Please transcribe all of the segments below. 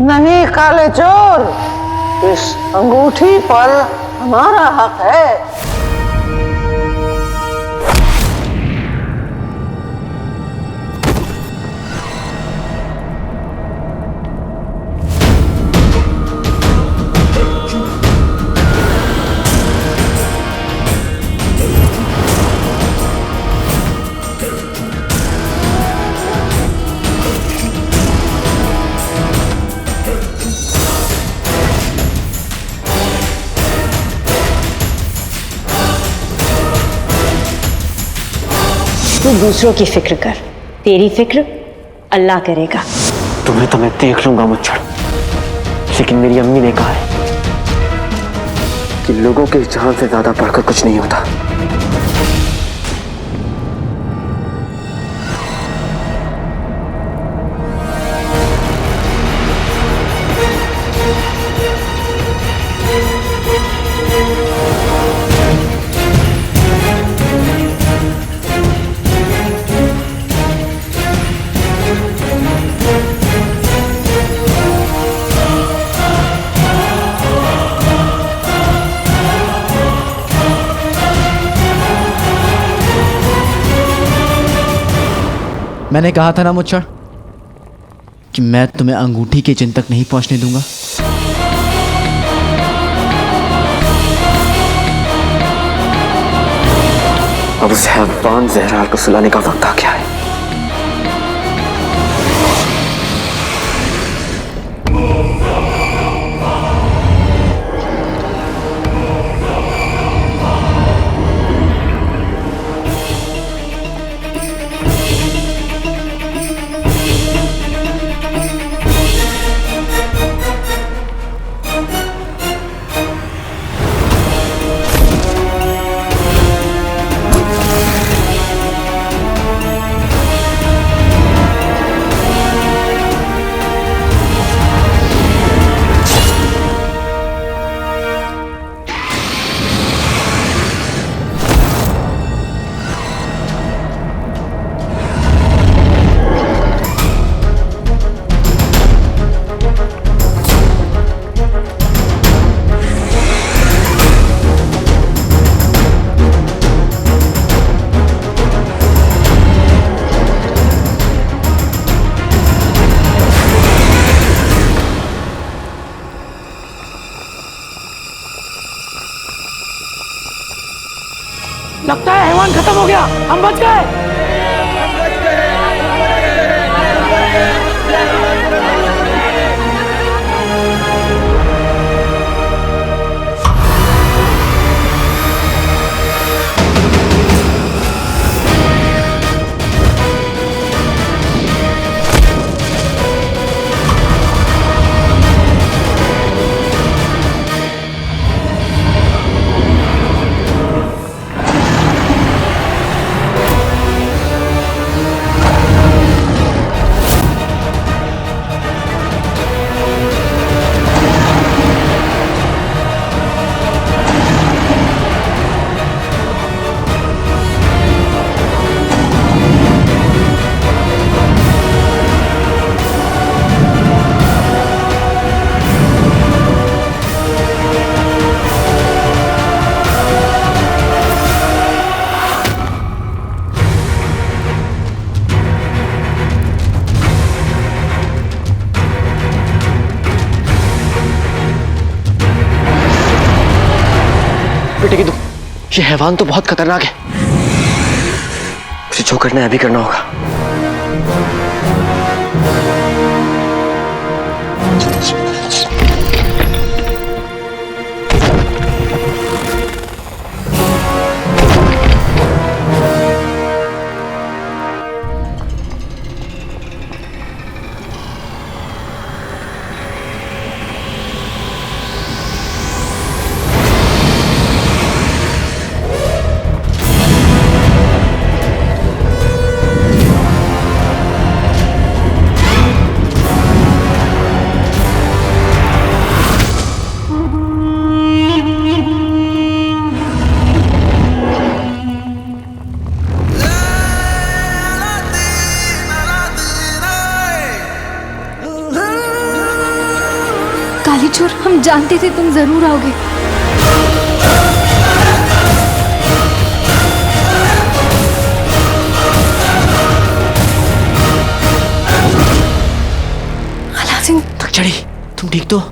नहीं काले चोर, इस अंगूठी पर हमारा हक है। तू दूसरों की फिक्र कर, तेरी फिक्र अल्लाह करेगा। तुम्हें तो मैं देख लूंगा मुच्छड़, लेकिन मेरी अम्मी ने कहा है कि लोगों के जान से ज्यादा बढ़कर कुछ नहीं होता। मैंने कहा था ना मुच्छड़ कि मैं तुम्हें अंगूठी के चिन्ह तक नहीं पहुंचने दूंगा। अब उस हैवान जहरार को सुलाने का वक्त आ गया है। लगता है हैवान खत्म हो गया, हम बच गए। बेटे की ये हैवान तो बहुत खतरनाक है, मुझे जो करना है अभी करना होगा। हजूर, हम जानते थे तुम जरूर आओगे। अलादीन, थक चढ़ी, तुम ठीक तो?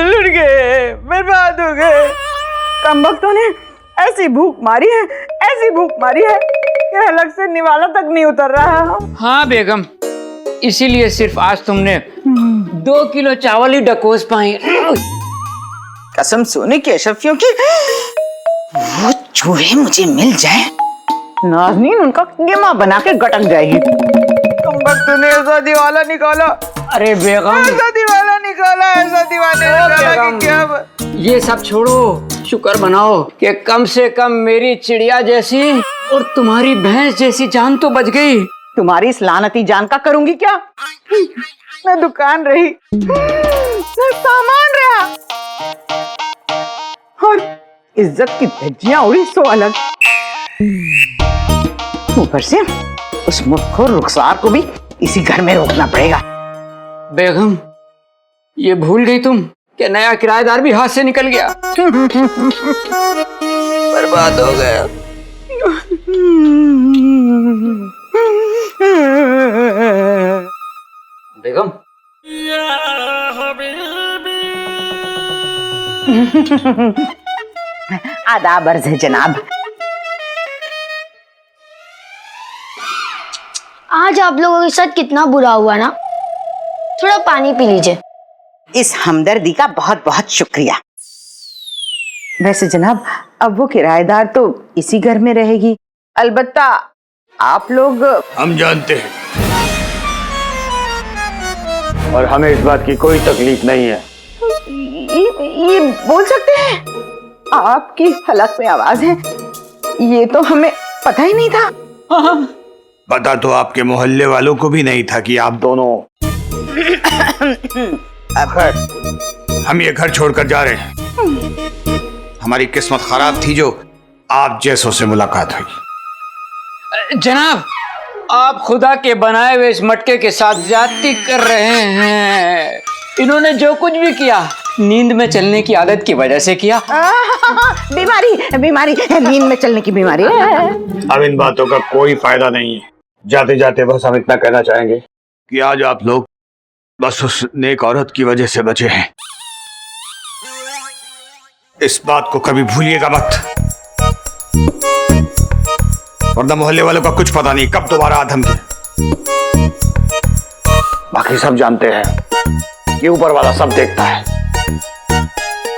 लुट गए, बर्बाद हो गए। कमबख्तों ने ऐसी भूख मारी है, ऐसी भूख मारी है कि हलक से निवाला तक नहीं उतर रहा। हाँ बेगम, इसीलिए सिर्फ आज तुमने 2 किलो चावल ही डकोस पाए। कसम सोने की अशरफियों की, वो चूहे मुझे मिल जाए, नाज़नीन उनका कीमा बना के गटक जाएगी। कमबख्तों ने ऐसा दिवाला निकाला, अरे बेगम, ऐसा दिवाला निकाला, ऐसा दीवाने निकाला कि क्या। ये सब छोड़ो, शुक्र मनाओ कि कम से कम मेरी चिड़िया जैसी और तुम्हारी भैंस जैसी जान तो बच गई। तुम्हारी इस लानती जान का करूंगी क्या? न दुकान रही, न सामान रहा, और इज्जत की धज्जियां उड़ी सो अलग। ऊपर से उस मुख्तखोर रुखसार को भी इसी घर में रोकना पड़ेगा। बेगम, ये भूल गई तुम कि नया किराएदार भी हाथ से निकल गया। बर्बाद हो गया। बेगम, आदाब अर्ज़ है जनाब। आज आप लोगों के साथ कितना बुरा हुआ ना, थोड़ा पानी पी लीजिए। इस हमदर्दी का बहुत बहुत शुक्रिया। वैसे जनाब, अब वो किराएदार तो इसी घर में रहेगी, अलबत्ता आप लोग। हम जानते हैं और हमें इस बात की कोई तकलीफ नहीं है। ये बोल सकते हैं? आपकी हलक में आवाज है, ये तो हमें पता ही नहीं था। पता तो आपके मोहल्ले वालों को भी नहीं था कि आप दोनों हम ये घर छोड़कर जा रहे हैं। हमारी किस्मत खराब थी जो आप जैसों से मुलाकात हुई। जनाब, आप खुदा के बनाए हुए इस मटके के साथ ज्यादती कर रहे हैं। इन्होंने जो कुछ भी किया नींद में चलने की आदत की वजह से किया। बीमारी बीमारी नींद में चलने की बीमारी है। अब इन बातों का कोई फायदा नहीं है। जाते जाते बस हम इतना कहना चाहेंगे कि आज आप लोग बस उस नेक औरत की वजह से बचे हैं। इस बात को कभी भूलिएगा मत, वरना मोहल्ले वालों का कुछ पता नहीं कब दोबारा आधम के। बाकी सब जानते हैं कि ऊपर वाला सब देखता है।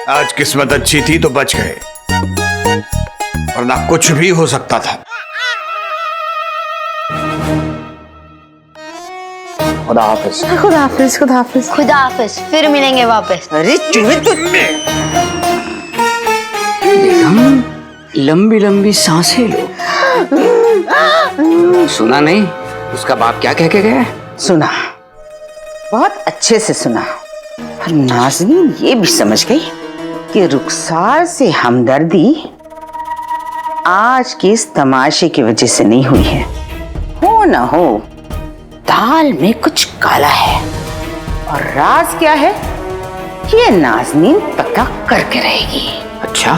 आज किस्मत अच्छी थी तो बच गए, वरना कुछ भी हो सकता था। खुदा हाफिज। खुदा हाफिज। खुदा हाफिज। खुदा हाफिज, फिर मिलेंगे वापस। अरे चूहे बेगम, लंबी लंबी सांसें लो। सुना नहीं उसका बाप क्या कह के गया? सुना, बहुत अच्छे से सुना। और नाज़नीन ये भी समझ गई कि रुखसार से हमदर्दी आज के इस तमाशे की वजह से नहीं हुई है। हो ना हो, दाल में कुछ काला है, और राज क्या है ये नाज़नीन पता करके रहेगी। अच्छा,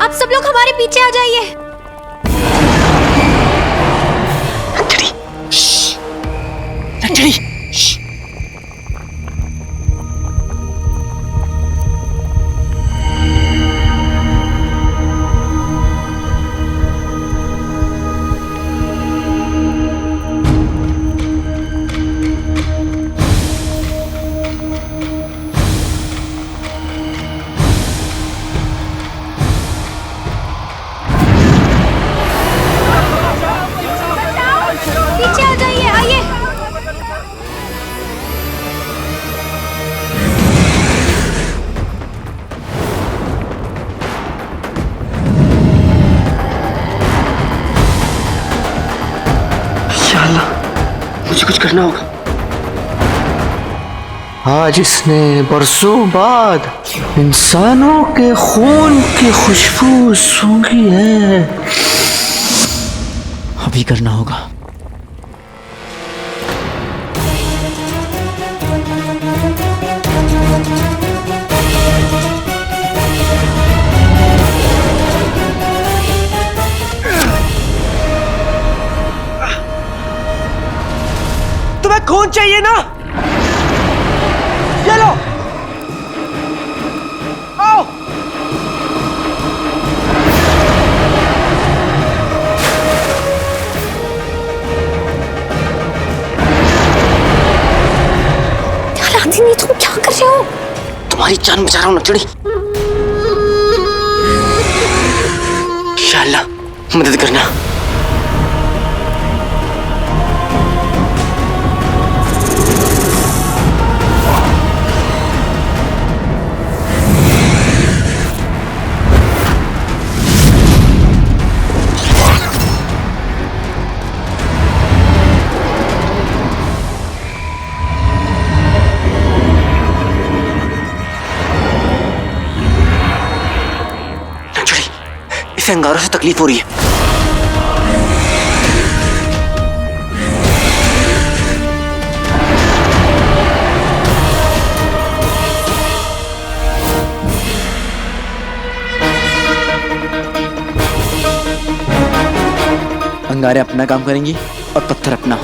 आप सब लोग हमारे पीछे आ जाइए। करना होगा। आज इसने बरसों बाद इंसानों के खून की खुशबू सूंघी है। अभी करना होगा। तुम्हें खून चाहिए ना? ये लो। आओ। अलादीन, तुम क्या कर रहे हो? तुम्हारी जान बचा रहा हूं नचड़ी। इंशाअल्लाह मदद करना। इसे अंगारों से तकलीफ हो रही है। अंगारे अपना काम करेंगी और पत्थर अपना।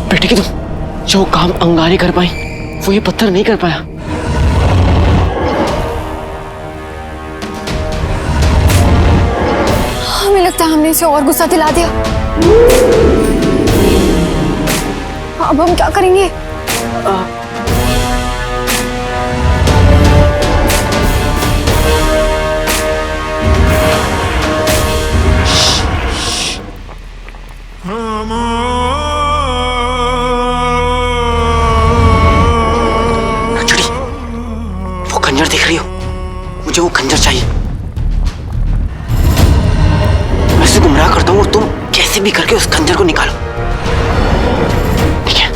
बेटे की तुम जो काम अंगारे कर पाई वो ये पत्थर नहीं कर पाया। हमें लगता है हमने इसे और गुस्सा दिला दिया। अब हम क्या करेंगे? खंजर देख रही हो? मुझे वो खंजर चाहिए। मैं उसे गुमराह करता हूँ और तुम कैसे भी करके उस खंजर को निकालो, ठीक है?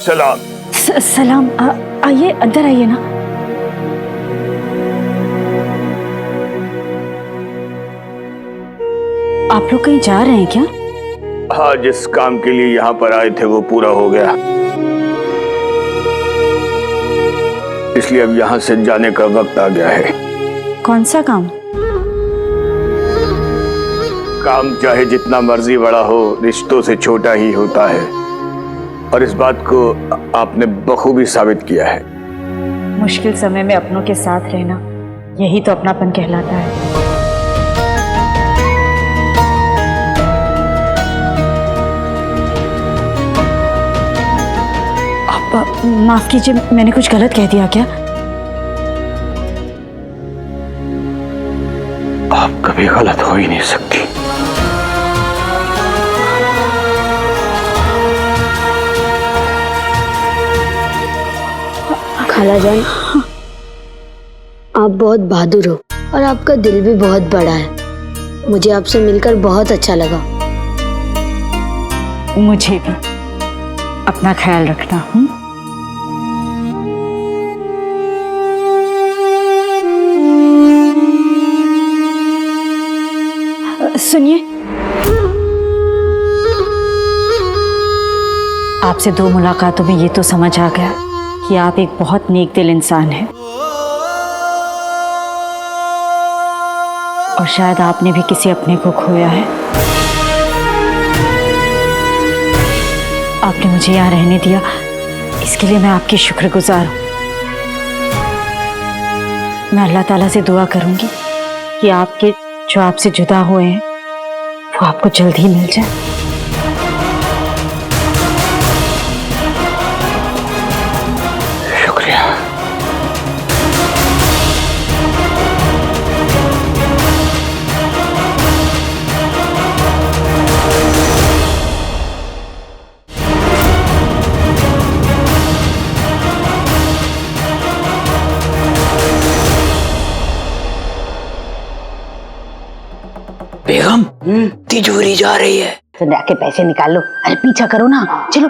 सलाम। सलाम। आइए, अंदर आइए ना। आप लोग कहीं जा रहे हैं क्या? हाँ, जिस काम के लिए यहाँ पर आए थे वो पूरा हो गया, इसलिए अब यहाँ से जाने का वक्त आ गया है। कौन सा काम? काम चाहे जितना मर्जी बड़ा हो, रिश्तों से छोटा ही होता है, और इस बात को आपने बखूबी साबित किया है। मुश्किल समय में अपनों के साथ रहना, यही तो अपनापन कहलाता है। आप माफ कीजिए, मैंने कुछ गलत कह दिया क्या? आप कभी गलत हो ही नहीं सकती। खाला जान, आप बहुत बहादुर हो और आपका दिल भी बहुत बड़ा है। मुझे आपसे मिलकर बहुत अच्छा लगा। मुझे भी। अपना ख्याल रखना। सुनिए, आपसे 2 मुलाकातों में ये तो समझ आ गया कि आप एक बहुत नेक दिल इंसान हैं, और शायद आपने भी किसी अपने को खोया है। आपने मुझे यहाँ रहने दिया इसके लिए मैं आपकी शुक्रगुजार हूँ। मैं अल्लाह ताला से दुआ करूंगी कि आपके जो आपसे जुदा हुए हैं वो आपको जल्द ही मिल जाए। शुक्रिया। बेगम तिजोरी जा रही है। तो जाके पैसे निकाल लो। अरे पीछा करो ना, चलो।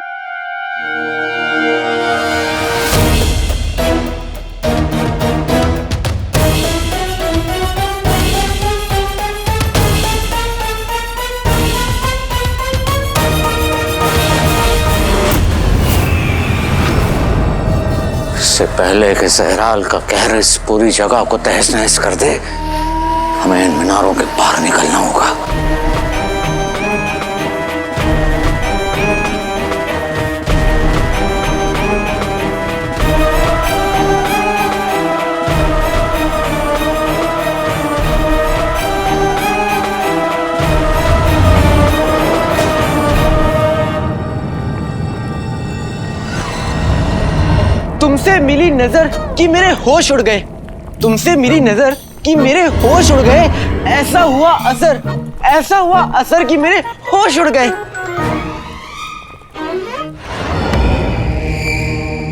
इससे पहले कि सहराल का कहर इस पूरी जगह को तहस नहस कर दे, हमें इन मीनारों के पार निकलना होगा। तुमसे मिली नजर कि मेरे होश उड़ गए, तुमसे मिली नजर कि मेरे होश उड़ गए। ऐसा हुआ असर कि मेरे होश उड़ गए।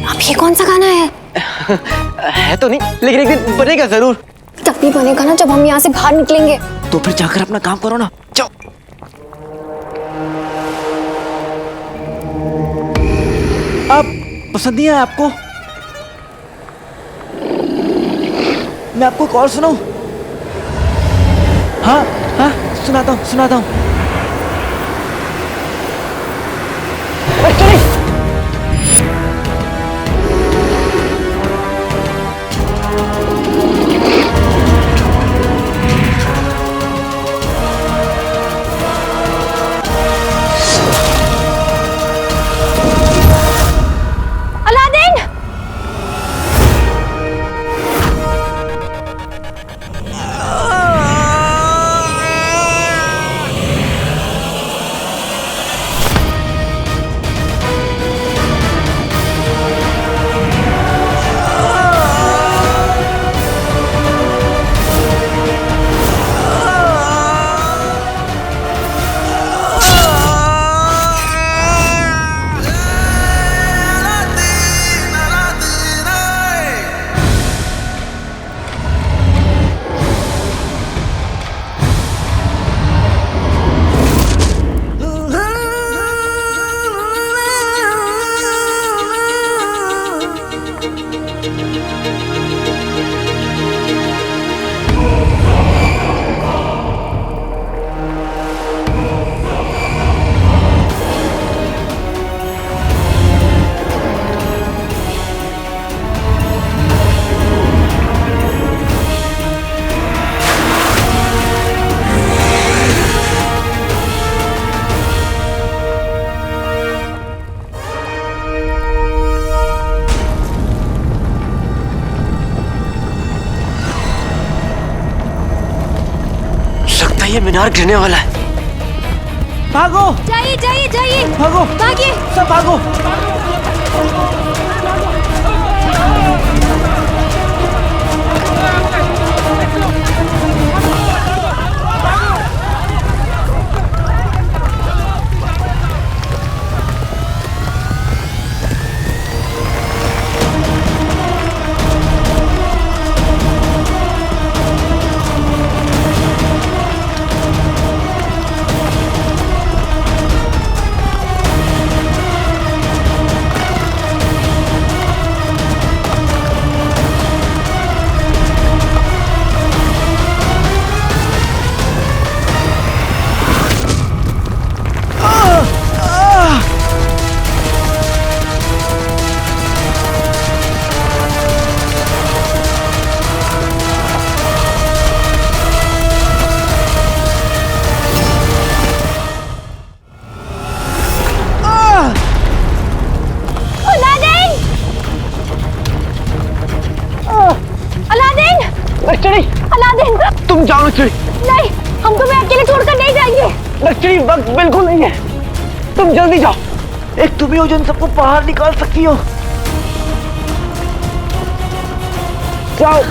अब ये कौन सा गाना है? है तो नहीं, लेकिन एक दिन बनेगा जरूर। तब भी बनेगा ना जब हम यहाँ से बाहर निकलेंगे। तो फिर जाकर अपना काम करो ना, जाओ। अब पसंद नहीं आया आपको? मैं आपको एक और सुनाऊं? हाँ हाँ, सुनाता हूँ। चलिए। अलादीन! ये मीनार गिरने वाला है। भागो! जाइए! भागो! भागिए! सब भागो! अलादीन, तुम जाओ नक्सली। नहीं, हम तुम्हें अकेले छोड़कर नहीं जाएंगे। नक्सली वक्त बिल्कुल नहीं है, तुम जल्दी जाओ। एक तुम ही हो जो इन सबको बाहर निकाल सकती हो। जाओ,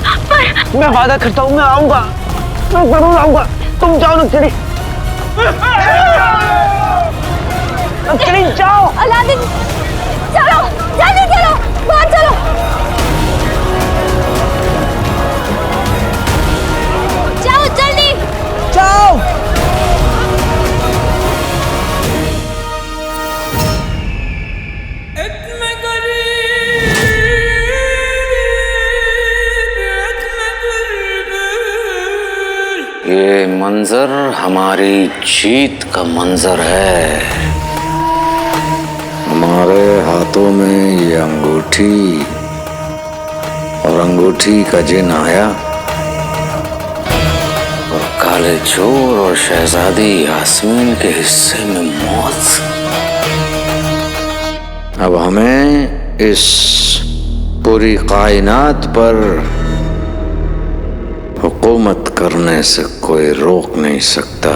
मैं वादा करता हूँ मैं आऊंगा, मैं जरूर आऊंगा। तुम जाओ नक्सली। नक्सली जाओ। अलादीन, चलो, जल्दी चलो, बाहर चलो। जाओ जल्दी। जाओ। ये मंजर हमारी जीत का मंजर है। हमारे हाथों में ये अंगूठी और अंगूठी का जिन आया और काले चोर और शहजादी यास्मीन के हिस्से में मौत। अब हमें इस पूरी कायनात पर हुकूमत करने से कोई रोक नहीं सकता।